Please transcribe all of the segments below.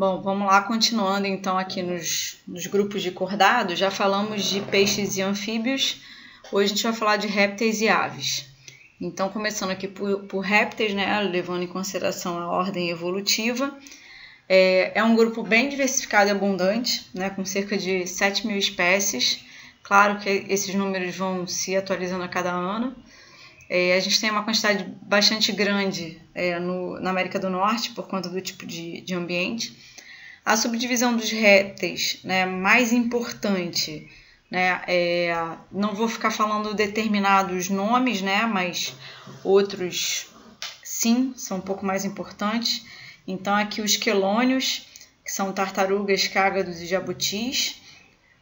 Bom, vamos lá, continuando então aqui nos grupos de cordados. Já falamos de peixes e anfíbios, hoje a gente vai falar de répteis e aves. Então, começando aqui por répteis, né, levando em consideração a ordem evolutiva, é um grupo bem diversificado e abundante, né, com cerca de 7.000 espécies. Claro que esses números vão se atualizando a cada ano. A gente tem uma quantidade bastante grande na América do Norte, por conta do tipo de ambiente. A subdivisão dos répteis, né, mais importante, né, não vou ficar falando determinados nomes, né, mas outros sim, são um pouco mais importantes. Então aqui os quelônios, que são tartarugas, cágados e jabutis.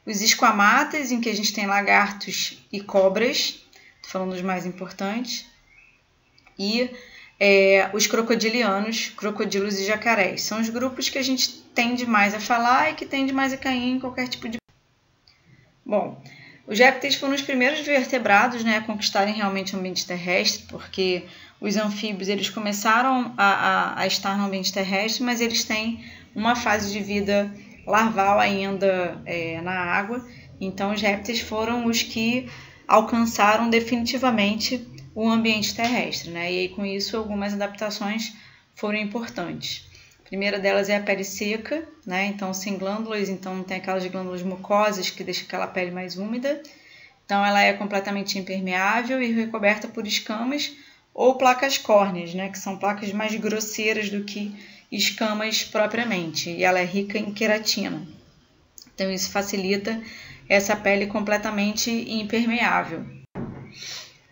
Os esquamatas, em que a gente tem lagartos e cobras, estou falando dos mais importantes. E os crocodilianos, crocodilos e jacarés. São os grupos que a gente tende mais a falar e que tende mais a cair em qualquer tipo de... Bom, os répteis foram os primeiros vertebrados, né, a conquistarem realmente o ambiente terrestre, porque os anfíbios eles começaram a estar no ambiente terrestre, mas eles têm uma fase de vida larval ainda na água. Então os répteis foram os que alcançaram definitivamente o ambiente terrestre, né? E aí, com isso, algumas adaptações foram importantes. A primeira delas é a pele seca, né? Então, sem glândulas, então não tem aquelas glândulas mucosas que deixam aquela pele mais úmida. Então, ela é completamente impermeável e recoberta por escamas ou placas córneas, né? Que são placas mais grosseiras do que escamas propriamente. E ela é rica em queratina. Então, isso facilita essa pele completamente impermeável.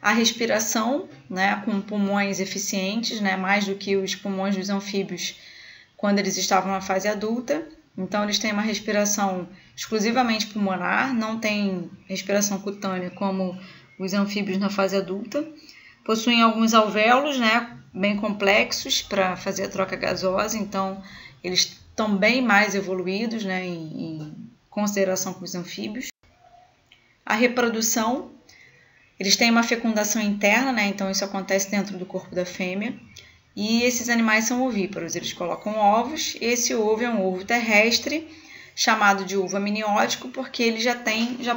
A respiração, né, com pulmões eficientes, né, mais do que os pulmões dos anfíbios quando eles estavam na fase adulta. Então, eles têm uma respiração exclusivamente pulmonar, não tem respiração cutânea como os anfíbios na fase adulta. Possuem alguns alvéolos, né, bem complexos para fazer a troca gasosa, então eles estão bem mais evoluídos, né, em consideração com os anfíbios. A reprodução, eles têm uma fecundação interna, né? Então isso acontece dentro do corpo da fêmea. E esses animais são ovíparos, eles colocam ovos. Esse ovo é um ovo terrestre, chamado de ovo amniótico, porque ele já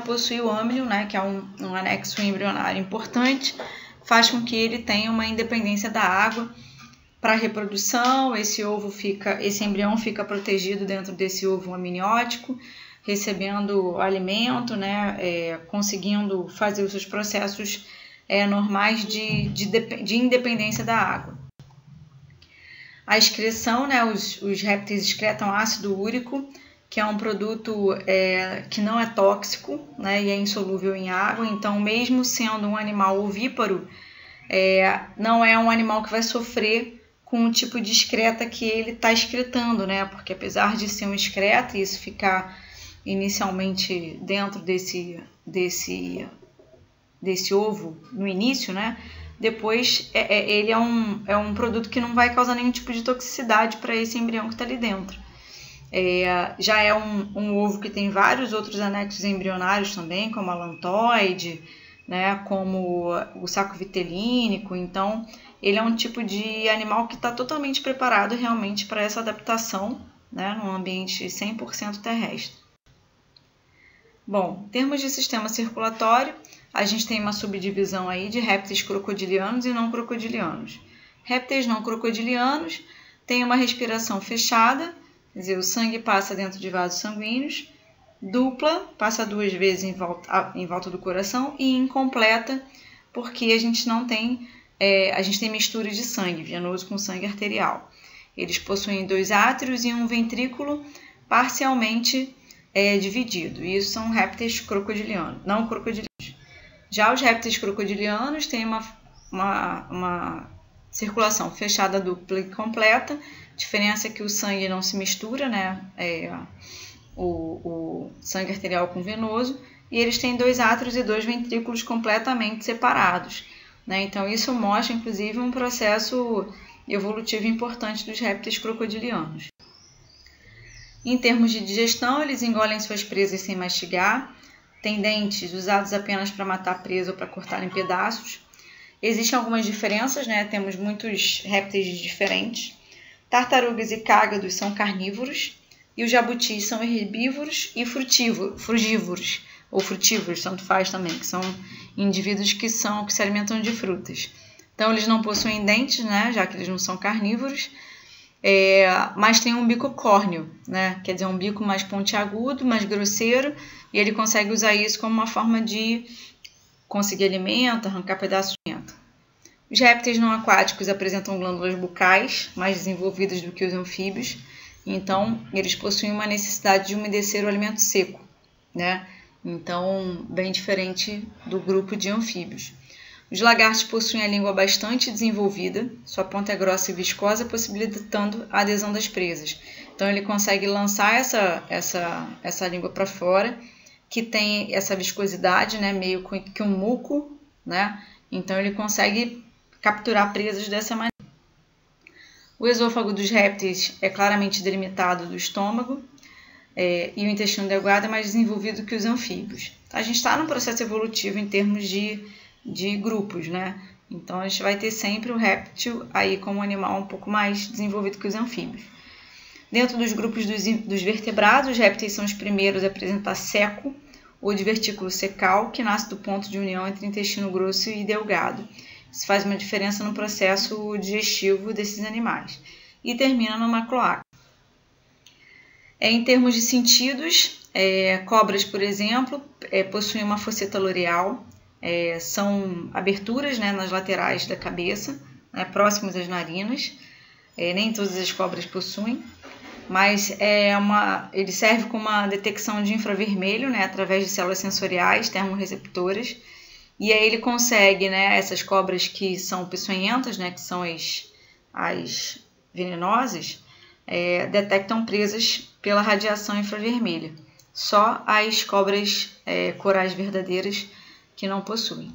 possui o âmnio, né? Que é um anexo embrionário importante, faz com que ele tenha uma independência da água para a reprodução. Esse embrião fica protegido dentro desse ovo amniótico, recebendo alimento, né, conseguindo fazer os seus processos normais de independência da água. A excreção, né, os répteis excretam ácido úrico, que é um produto que não é tóxico, né, e é insolúvel em água. Então, mesmo sendo um animal ovíparo, não é um animal que vai sofrer com o tipo de excreta que ele está excretando, né, porque apesar de ser um excreta e isso ficar inicialmente dentro desse ovo no início, né? Depois ele é um produto que não vai causar nenhum tipo de toxicidade para esse embrião que está ali dentro. Já é um ovo que tem vários outros anexos embrionários também, como a lantoide, né? Como o saco vitelínico. Então ele é um tipo de animal que está totalmente preparado realmente para essa adaptação, né? Num ambiente 100% terrestre. Bom, em termos de sistema circulatório, a gente tem uma subdivisão aí de répteis crocodilianos e não crocodilianos. Répteis não crocodilianos têm uma respiração fechada, quer dizer, o sangue passa dentro de vasos sanguíneos, dupla, passa 2 vezes em volta do coração, e incompleta, porque a gente tem mistura de sangue venoso com sangue arterial. Eles possuem 2 átrios e um ventrículo parcialmente dividido. Isso são répteis crocodilianos, não crocodilianos. Já os répteis crocodilianos têm uma circulação fechada, dupla e completa. A diferença é que o sangue não se mistura, né? O sangue arterial com venoso. E eles têm 2 átrios e 2 ventrículos completamente separados, né? Então isso mostra, inclusive, um processo evolutivo importante dos répteis crocodilianos. Em termos de digestão, eles engolem suas presas sem mastigar, têm dentes usados apenas para matar presa ou para cortar em pedaços. Existem algumas diferenças, né? Temos muitos répteis diferentes. Tartarugas e cágados são carnívoros, E os jabutis são herbívoros e frugívoros, ou frutívoros, tanto faz também, que são indivíduos que se alimentam de frutas. Então, eles não possuem dentes, né, já que eles não são carnívoros, mas tem um bico córneo, né, quer dizer, um bico mais pontiagudo, mais grosseiro, e ele consegue usar isso como uma forma de conseguir alimento, arrancar pedaços de alimento. Os répteis não aquáticos apresentam glândulas bucais mais desenvolvidas do que os anfíbios, então eles possuem uma necessidade de umedecer o alimento seco, né? Então, bem diferente do grupo de anfíbios. Os lagartos possuem a língua bastante desenvolvida, sua ponta é grossa e viscosa, possibilitando a adesão das presas. Então, ele consegue lançar essa língua para fora, que tem essa viscosidade, né, meio que um muco, né? Então, ele consegue capturar presas dessa maneira. O esôfago dos répteis é claramente delimitado do estômago, e o intestino delgado é mais desenvolvido que os anfíbios. A gente está num processo evolutivo em termos de grupos, né? Então, a gente vai ter sempre o réptil aí como um animal um pouco mais desenvolvido que os anfíbios. Dentro dos grupos dos vertebrados, os répteis são os primeiros a apresentar seco ou divertículo secal, que nasce do ponto de união entre intestino grosso e delgado. Isso faz uma diferença no processo digestivo desses animais. E termina numa cloaca. Em termos de sentidos, cobras, por exemplo, possuem uma fosseta loreal, são aberturas, né, nas laterais da cabeça, né, próximas às narinas. Nem todas as cobras possuem, mas ele serve como uma detecção de infravermelho, né, através de células sensoriais termorreceptoras. E aí ele consegue, né, essas cobras que são peçonhentas, né, que são as venenosas, detectam presas pela radiação infravermelha. Só as cobras corais verdadeiras que não possuem.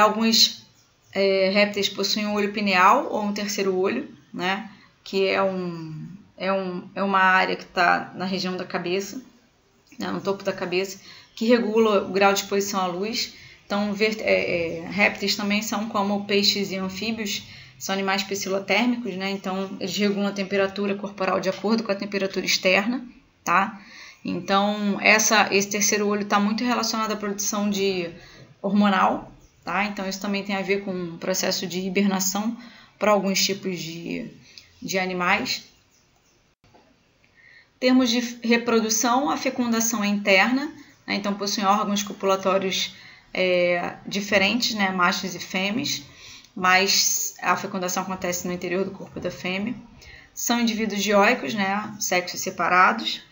Alguns répteis possuem um olho pineal ou um terceiro olho, né, que é uma área que está na região da cabeça, né, no topo da cabeça, que regula o grau de exposição à luz. Então, répteis também são como peixes e anfíbios, são animais pecilotérmicos, né? Então, eles regulam a temperatura corporal de acordo com a temperatura externa, tá? Então, esse terceiro olho está muito relacionado à produção de hormonal, tá? Então, isso também tem a ver com o processo de hibernação para alguns tipos de animais. Em termos de reprodução, a fecundação é interna, né? Então possuem órgãos copulatórios diferentes, né? Machos e fêmeas, mas a fecundação acontece no interior do corpo da fêmea. São indivíduos dioicos, né? Sexos separados.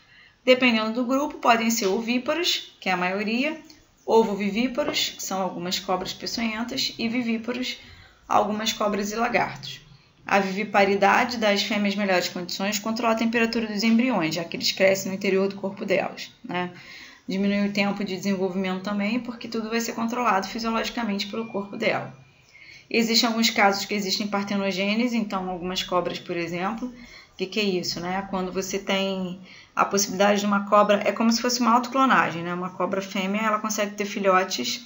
Dependendo do grupo, podem ser ovíparos, que é a maioria, ovovivíparos, que são algumas cobras peçonhentas, e vivíparos, algumas cobras e lagartos. A viviparidade das fêmeas melhores condições controla a temperatura dos embriões, já que eles crescem no interior do corpo delas, né? Diminui o tempo de desenvolvimento também, porque tudo vai ser controlado fisiologicamente pelo corpo dela. Existem alguns casos que existem partenogênese, então algumas cobras, por exemplo. O que é isso, né? Quando você tem a possibilidade de uma cobra, é como se fosse uma autoclonagem, né? Uma cobra fêmea, ela consegue ter filhotes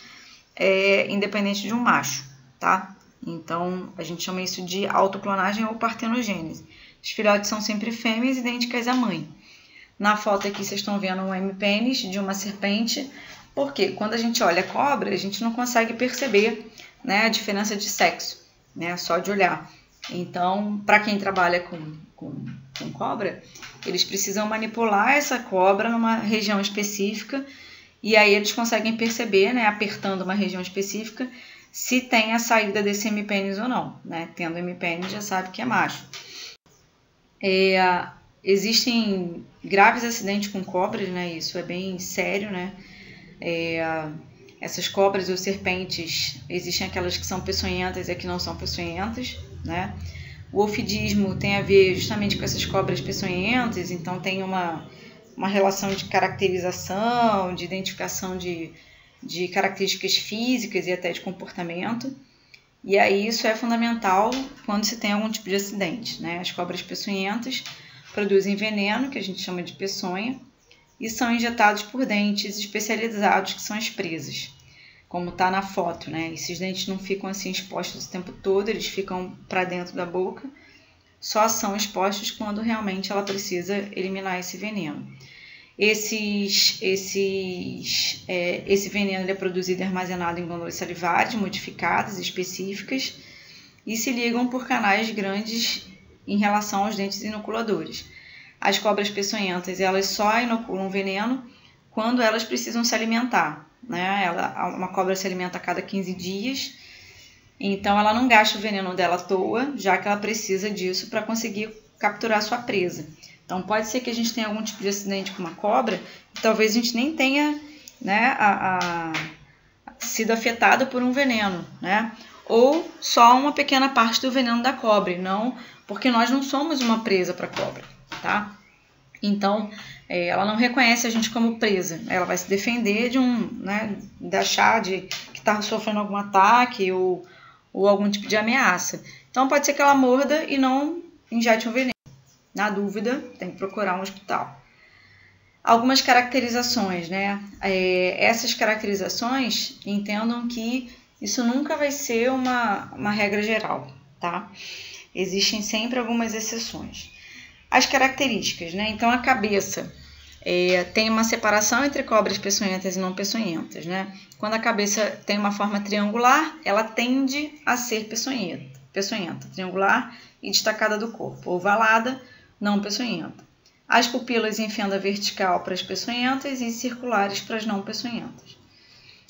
independente de um macho, tá? Então, a gente chama isso de autoclonagem ou partenogênese. Os filhotes são sempre fêmeas idênticas à mãe. Na foto aqui vocês estão vendo um hemipênis de uma serpente, porque quando a gente olha a cobra, a gente não consegue perceber, né, a diferença de sexo, né, só de olhar. Então, para quem trabalha com cobra, eles precisam manipular essa cobra numa região específica, e aí eles conseguem perceber, né, apertando uma região específica, se tem a saída desse hemipênis ou não, né? Tendo hemipênis já sabe que é macho. Existem graves acidentes com cobras, né? Isso é bem sério, né? Essas cobras ou serpentes, existem aquelas que são peçonhentas e que não são peçonhentas, né? O ofidismo tem a ver justamente com essas cobras peçonhentas, então tem uma relação de caracterização, de identificação de características físicas e até de comportamento. E aí isso é fundamental quando se tem algum tipo de acidente, né? As cobras peçonhentas produzem veneno, que a gente chama de peçonha, e são injetados por dentes especializados, que são as presas, como está na foto, né? Esses dentes não ficam assim expostos o tempo todo, eles ficam para dentro da boca, só são expostos quando realmente ela precisa eliminar esse veneno. Esse veneno é produzido e armazenado em glândulas salivares modificadas, específicas, e se ligam por canais grandes em relação aos dentes inoculadores. As cobras peçonhentas, elas só inoculam veneno quando elas precisam se alimentar, né? Uma cobra se alimenta a cada 15 dias, então ela não gasta o veneno dela à toa, já que ela precisa disso para conseguir capturar sua presa. Então pode ser que a gente tenha algum tipo de acidente com uma cobra e talvez a gente nem tenha, né, sido afetado por um veneno, né? Ou só uma pequena parte do veneno da cobra, não, porque nós não somos uma presa para a cobra, tá? Então ela não reconhece a gente como presa, ela vai se defender de achar que está sofrendo algum ataque ou algum tipo de ameaça. Então pode ser que ela morda e não injete um veneno. Na dúvida, tem que procurar um hospital. Algumas caracterizações, né? Essas caracterizações, entendam que isso nunca vai ser uma regra geral, tá? Existem sempre algumas exceções. As características, né? Então, a cabeça tem uma separação entre cobras peçonhentas e não peçonhentas, né? Quando a cabeça tem uma forma triangular, ela tende a ser peçonhenta, triangular e destacada do corpo, ovalada, não peçonhenta. As pupilas em fenda vertical para as peçonhentas e circulares para as não peçonhentas.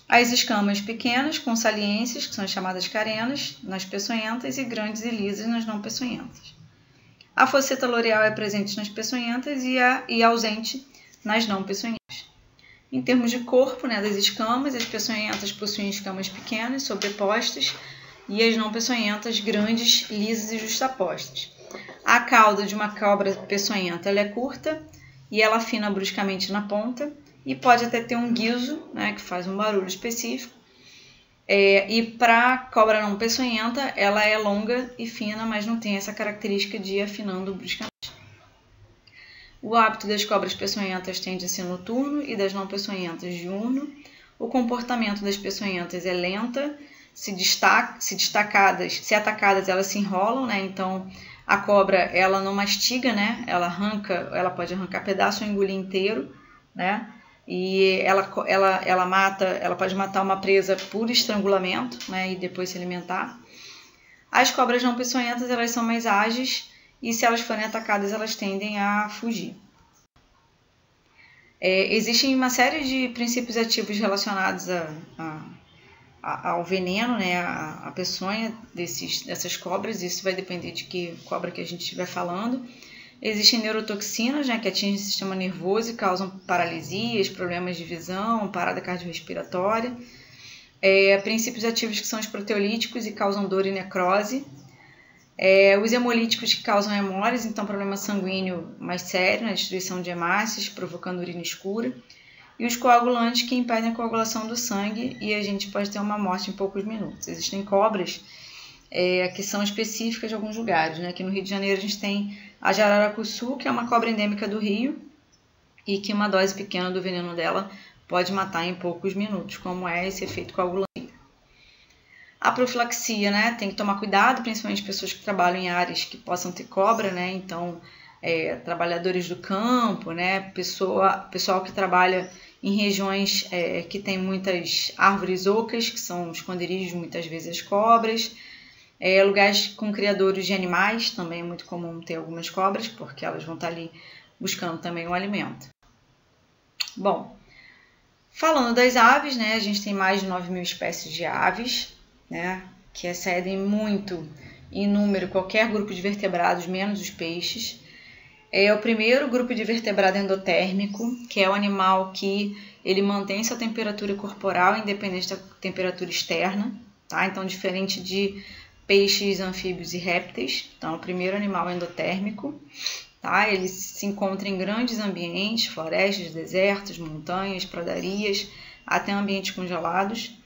As escamas pequenas com saliências, que são as chamadas carenas, nas peçonhentas e grandes e lisas nas não peçonhentas. A fosseta loreal é presente nas peçonhentas e ausente nas não peçonhentas. Em termos de corpo, né, das escamas, as peçonhentas possuem escamas pequenas, sobrepostas, e as não peçonhentas grandes, lisas e justapostas. A cauda de uma cobra peçonhenta ela é curta e ela afina bruscamente na ponta e pode até ter um guizo, né, que faz um barulho específico. E para cobra não peçonhenta, ela é longa e fina, mas não tem essa característica de ir afinando bruscamente. O hábito das cobras peçonhentas tende a ser noturno e das não peçonhentas diurno. O comportamento das peçonhentas é lenta, se atacadas elas se enrolam, né? Então a cobra ela não mastiga, né? Ela pode arrancar pedaço ou engolir inteiro, né? E ela pode matar uma presa por estrangulamento, né? E depois se alimentar. As cobras não peçonhentas elas são mais ágeis e se elas forem atacadas elas tendem a fugir. Existem uma série de princípios ativos relacionados ao veneno, né, a peçonha dessas cobras. Isso vai depender de que cobra que a gente estiver falando. Existem neurotoxinas, né, que atingem o sistema nervoso e causam paralisias, problemas de visão, parada cardiorrespiratória. Princípios ativos que são os proteolíticos e causam dor e necrose. Os hemolíticos que causam hemólise, então problema sanguíneo mais sério, né, destruição de hemácias, provocando urina escura. E os coagulantes que impedem a coagulação do sangue e a gente pode ter uma morte em poucos minutos. Existem cobras que são específicas de alguns lugares, né? Aqui no Rio de Janeiro a gente tem a jararacuçu, que é uma cobra endêmica do Rio e que uma dose pequena do veneno dela pode matar em poucos minutos, como é esse efeito coagulante. A profilaxia, né? Tem que tomar cuidado, principalmente pessoas que trabalham em áreas que possam ter cobra, né? Então, trabalhadores do campo, né? Pessoal que trabalha em regiões que tem muitas árvores ocas, que são esconderijos muitas vezes as cobras. Lugares com criadores de animais, também é muito comum ter algumas cobras, porque elas vão estar ali buscando também um alimento. Bom, falando das aves, né? A gente tem mais de 9.000 espécies de aves, né? Que excedem muito em número qualquer grupo de vertebrados, menos os peixes. O primeiro grupo de vertebrado endotérmico, que é o animal que ele mantém sua temperatura corporal independente da temperatura externa, tá? Então, diferente de peixes, anfíbios e répteis. Então, o primeiro animal endotérmico, tá? Ele se encontra em grandes ambientes, florestas, desertos, montanhas, pradarias, até ambientes congelados.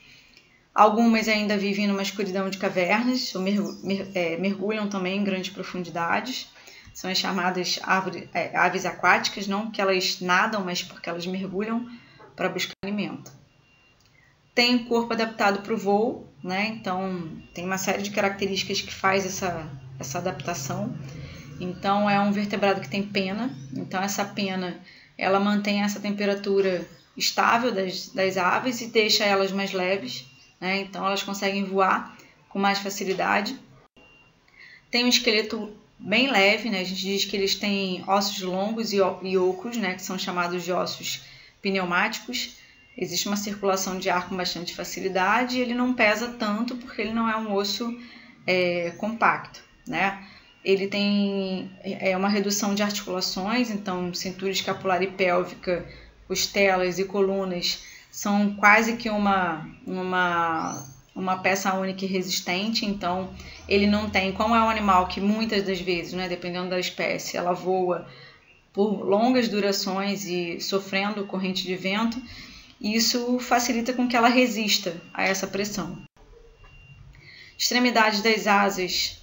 Algumas ainda vivem numa escuridão de cavernas, ou mergulham também em grandes profundidades. São as chamadas aves aquáticas, não porque elas nadam, mas porque elas mergulham para buscar alimento. Tem um corpo adaptado para o voo, né? Então tem uma série de características que faz essa adaptação. Então é um vertebrado que tem pena, então essa pena ela mantém essa temperatura estável das aves e deixa elas mais leves, né? Então elas conseguem voar com mais facilidade. Tem um esqueleto bem leve, né? A gente diz que eles têm ossos longos e ocos, né? Que são chamados de ossos pneumáticos. Existe uma circulação de ar com bastante facilidade e ele não pesa tanto porque ele não é um osso compacto, né? Ele tem uma redução de articulações, então cintura escapular e pélvica, costelas e colunas são quase que uma peça única e resistente, então ele não tem, como é um animal que muitas das vezes, né, dependendo da espécie, ela voa por longas durações e sofrendo corrente de vento, isso facilita com que ela resista a essa pressão. Extremidades das asas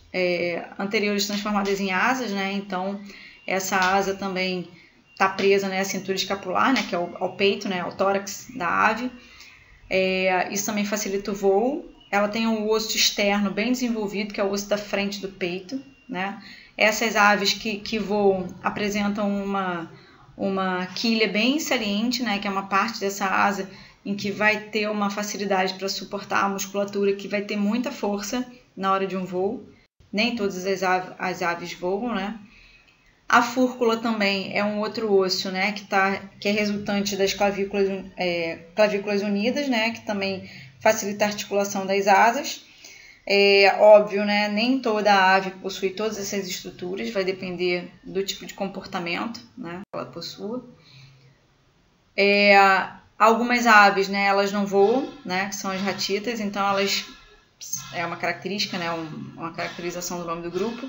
anteriores transformadas em asas, né? Então essa asa também está presa, né, à cintura escapular, né, que é ao peito, né, ao tórax da ave. Isso também facilita o voo. Ela tem um osso externo bem desenvolvido, que é o osso da frente do peito, né? Essas aves que voam apresentam uma quilha bem saliente, né, que é uma parte dessa asa em que vai ter uma facilidade para suportar a musculatura, que vai ter muita força na hora de um voo. Nem todas as aves voam, né? A fúrcula também é um outro osso, né, que é resultante das clavículas unidas, né, que também facilita a articulação das asas. Óbvio, né, nem toda ave possui todas essas estruturas, vai depender do tipo de comportamento, né, que ela possua. Algumas aves, né, elas não voam, né, que são as ratitas, então elas é uma característica, né, uma caracterização do nome do grupo.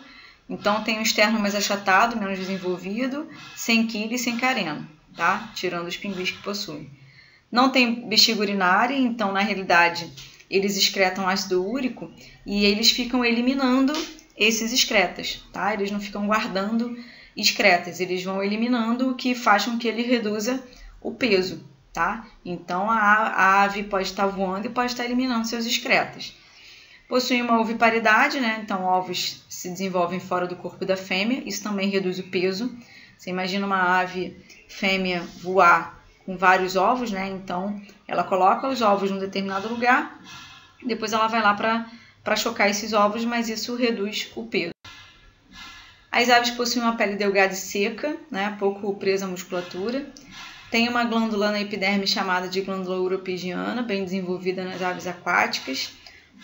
Então tem um externo mais achatado, menos desenvolvido, sem quilha e sem careno, tá? Tirando os pinguins que possuem. Não tem bexiga urinária, então na realidade eles excretam ácido úrico e eles ficam eliminando esses excretas, tá? Eles não ficam guardando excretas, eles vão eliminando, o que faz com que ele reduza o peso, tá? Então a ave pode estar voando e pode estar eliminando seus excretas. Possui uma oviparidade, né? Então ovos se desenvolvem fora do corpo da fêmea, isso também reduz o peso. Você imagina uma ave fêmea voar com vários ovos, né? Então ela coloca os ovos num determinado lugar, depois ela vai lá para chocar esses ovos, mas isso reduz o peso. As aves possuem uma pele delgada e seca, né? Pouco presa à musculatura. Tem uma glândula na epiderme chamada de glândula uropigiana, bem desenvolvida nas aves aquáticas.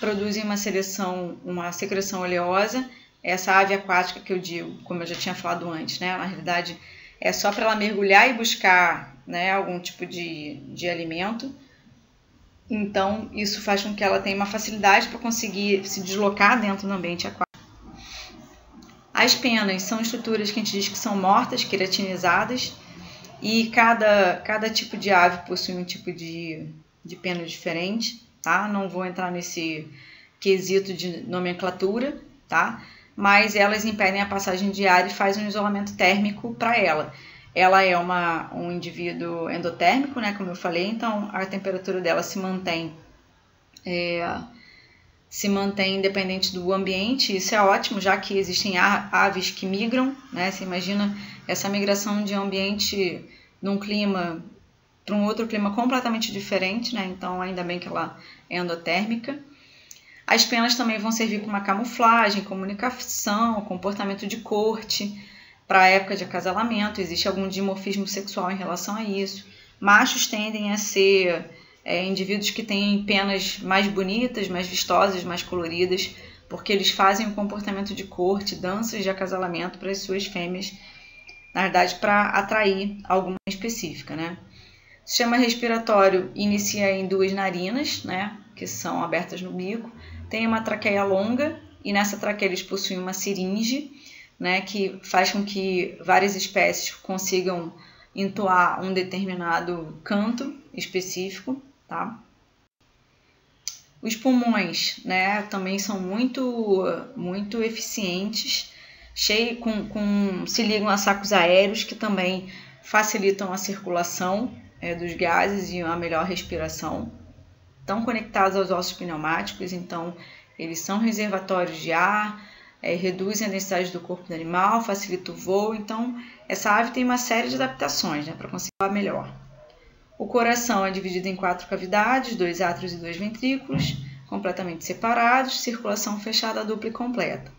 Produzem uma secreção oleosa. Essa ave aquática que eu digo, como eu já tinha falado antes, né? Na realidade é só para ela mergulhar e buscar, né, algum tipo de alimento. Então isso faz com que ela tenha uma facilidade para conseguir se deslocar dentro do ambiente aquático. As penas são estruturas que a gente diz que são mortas, queratinizadas, e cada tipo de ave possui um tipo de pena diferente. Tá? Não vou entrar nesse quesito de nomenclatura, tá? Mas elas impedem a passagem de ar e fazem um isolamento térmico para ela. Ela é um indivíduo endotérmico, né, como eu falei, então a temperatura dela se mantém independente do ambiente. Isso é ótimo, já que existem aves que migram, né? Você imagina essa migração de ambiente num clima para um outro clima completamente diferente, né? Então ainda bem que ela é endotérmica. As penas também vão servir como uma camuflagem, comunicação, comportamento de corte, para a época de acasalamento. Existe algum dimorfismo sexual em relação a isso. Machos tendem a ser indivíduos que têm penas mais bonitas, mais vistosas, mais coloridas, porque eles fazem um comportamento de corte, danças de acasalamento para as suas fêmeas, na verdade para atrair alguma específica, né? O sistema respiratório inicia em duas narinas, né, que são abertas no bico. Tem uma traqueia longa e nessa traqueia eles possuem uma siringe, né, que faz com que várias espécies consigam entoar um determinado canto específico, tá? Os pulmões, né, também são muito eficientes, se ligam a sacos aéreos que também facilitam a circulação dos gases e a melhor respiração. Estão conectados aos ossos pneumáticos, então eles são reservatórios de ar, reduzem a densidade do corpo do animal, facilita o voo. Então, essa ave tem uma série de adaptações, né, para conseguir voar melhor. O coração é dividido em 4 cavidades, 2 átrios e 2 ventrículos, completamente separados, circulação fechada dupla e completa,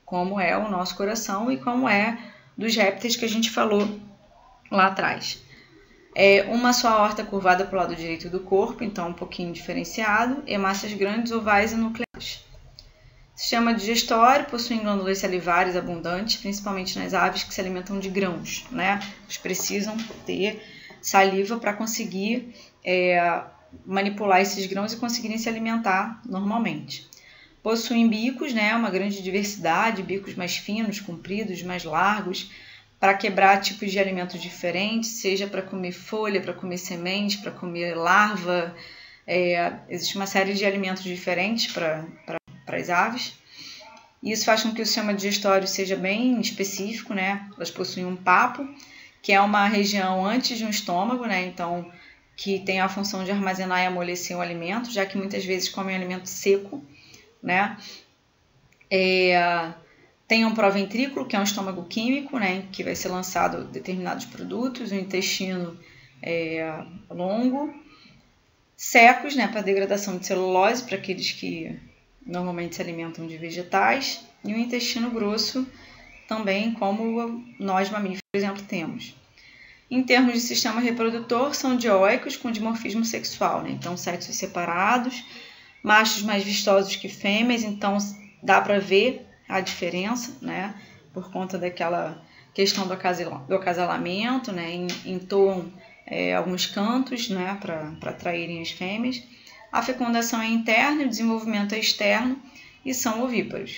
como é o nosso coração e como é dos répteis que a gente falou lá atrás. Uma só aorta curvada para o lado direito do corpo, então um pouquinho diferenciado, hemácias grandes, ovais e nucleares. Sistema digestório, possuem glândulas salivares abundantes, principalmente nas aves que se alimentam de grãos, né? Eles precisam ter saliva para conseguir manipular esses grãos e conseguirem se alimentar normalmente. Possuem bicos, né? Uma grande diversidade, bicos mais finos, compridos, mais largos, para quebrar tipos de alimentos diferentes, seja para comer folha, para comer semente, para comer larva. Existe uma série de alimentos diferentes para as aves. Isso faz com que o sistema digestório seja bem específico, né? Elas possuem um papo, que é uma região antes de um estômago, né? Então, que tem a função de armazenar e amolecer o alimento, já que muitas vezes comem alimento seco, né? Tem um proventrículo, que é um estômago químico, né? Que vai ser lançado determinados produtos, o intestino longo, secos, né? Para degradação de celulose, para aqueles que normalmente se alimentam de vegetais, e o intestino grosso também, como nós mamíferos, por exemplo, temos. Em termos de sistema reprodutor, são dioicos com dimorfismo sexual, né? Então, sexos separados, machos mais vistosos que fêmeas, então dá para ver a diferença, né? Por conta daquela questão do acasalamento, né? Entoam alguns cantos, né? Para atraírem as fêmeas. A fecundação é interna, o desenvolvimento é externo e são ovíparos.